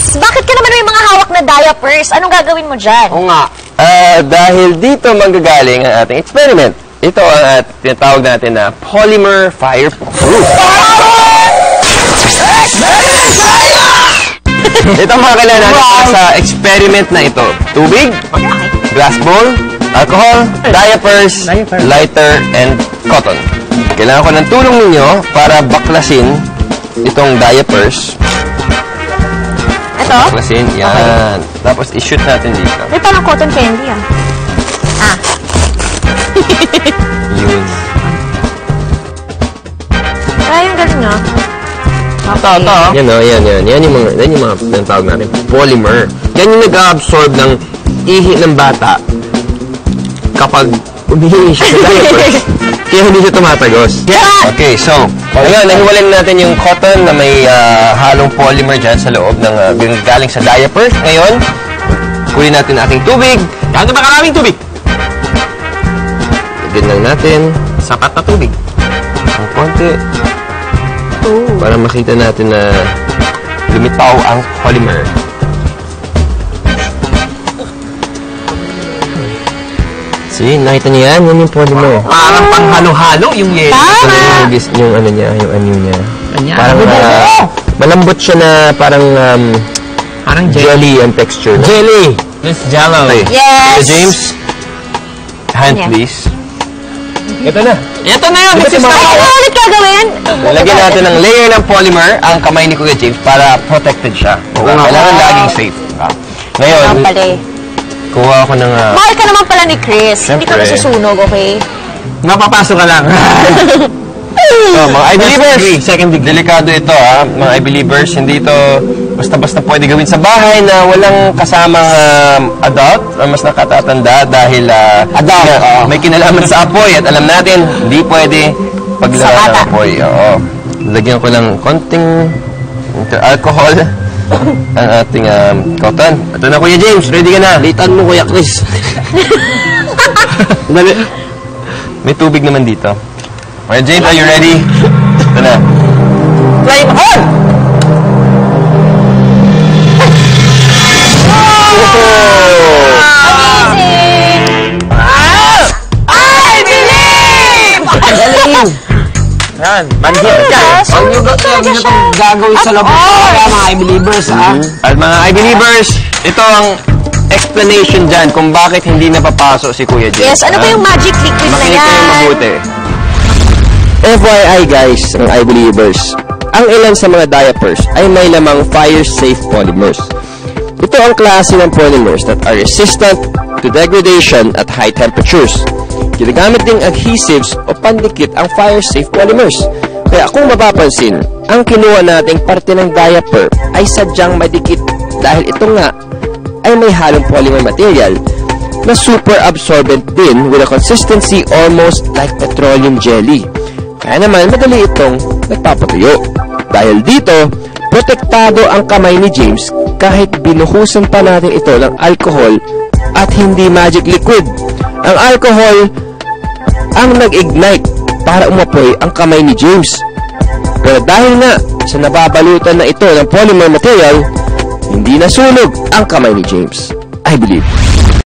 Chris, bakit ka naman may mga hawak na diapers? Anong gagawin mo dyan? Oo nga. Dahil dito manggagaling ang ating experiment. Ito ang tinatawag natin na polymer fireproof. Ito ang mga kailangan natin sa experiment na ito. Tubig, glass bowl, alcohol, diapers, lighter, and cotton. Kailangan ko ng tulong ninyo para baklasin itong diapers. Ito? Baklasin, yan. Tapos i-shoot natin dito. May parang cotton candy ah. Yun. Ay, yung galing ah. Ito. Yan o, yan. Yan yung mga tawag natin. Polymer. Yan yung nag-absorb ng ihi ng bata kapag umihingi siya sa diapers. Kaya hindi siya tumatagos. Okay, so, ngayon, nahiwalay natin yung cotton na may halong polymer dyan sa loob ng galing sa diapers. Ngayon, kunin natin ang ating tubig. Ano ba karaming tubig? Lagyan lang natin. Sapat na tubig. Ang konti. Para makita natin na lumitaw ang polymer. See, nakita niyo yan? Yan yung polymer. Parang panghalo-halo yung yelo. Yung ano niya, yung anyo niya. Ganyan. Parang malambot siya na parang Parang jelly ang texture. Jelly. This jello. Okay. Yes! James, hand Yeah. please. Ito na. Ito na yun. This is Ay, ano ulit gagawin? Lagyan natin ng layer ng polymer ang kamay ni Kuya James para protected siya. Kailangan laging safe. Ngayon, kuha ako ng... Mahal ka naman pala ni Chris. Hindi ka Siyempre. nasusunog, okay? Mapapasok ka lang. mga I-believers, Second degree. delikado ito mga I-believers. Hindi ito basta-basta pwede gawin sa bahay na walang kasamang adult o mas nakatatanda dahil may kinalaman sa apoy at alam natin, hindi pwede paglalaan ng apoy. Oo. Lagyan ko lang konting alcohol ang ating cotton. Ito na, Kuya James. Ready ka na? Litan mo, Kuya Chris. May tubig naman dito. Kuya James, are you ready? Ito na. Try it on! I believe! Yan, manhit ka. Huwag nyo itong gagawin sa laboratory, mga I-believers, At mga I-believers, ito ang explanation dyan kung bakit hindi napapasok si Kuya James. Yes, ano ba yung magic liquid na Makinig kayo yan? mabuti. FYI guys, mga I-believers, ang ilan sa mga diapers ay may lamang fire-safe polymers. Ito ang klase ng polymers that are resistant to degradation at high temperatures. Ginagamit ding adhesives o pandikit ang fire-safe polymers. Kaya kung mapapansin, ang kinuha nating parte ng diaper ay sadyang madikit dahil ito nga ay may halong polymer material na super absorbent din with a consistency almost like petroleum jelly. Kaya naman madali itong nagpapatuyo. Dahil dito, protektado ang kamay ni James kahit binuhusan pa natin ito ng alcohol at hindi magic liquid. Ang alcohol ang nag-ignite para umapoy ang kamay ni James. Pero dahil nga sa nababalutan na ito ng polymer material, hindi nasunog ang kamay ni James. I believe.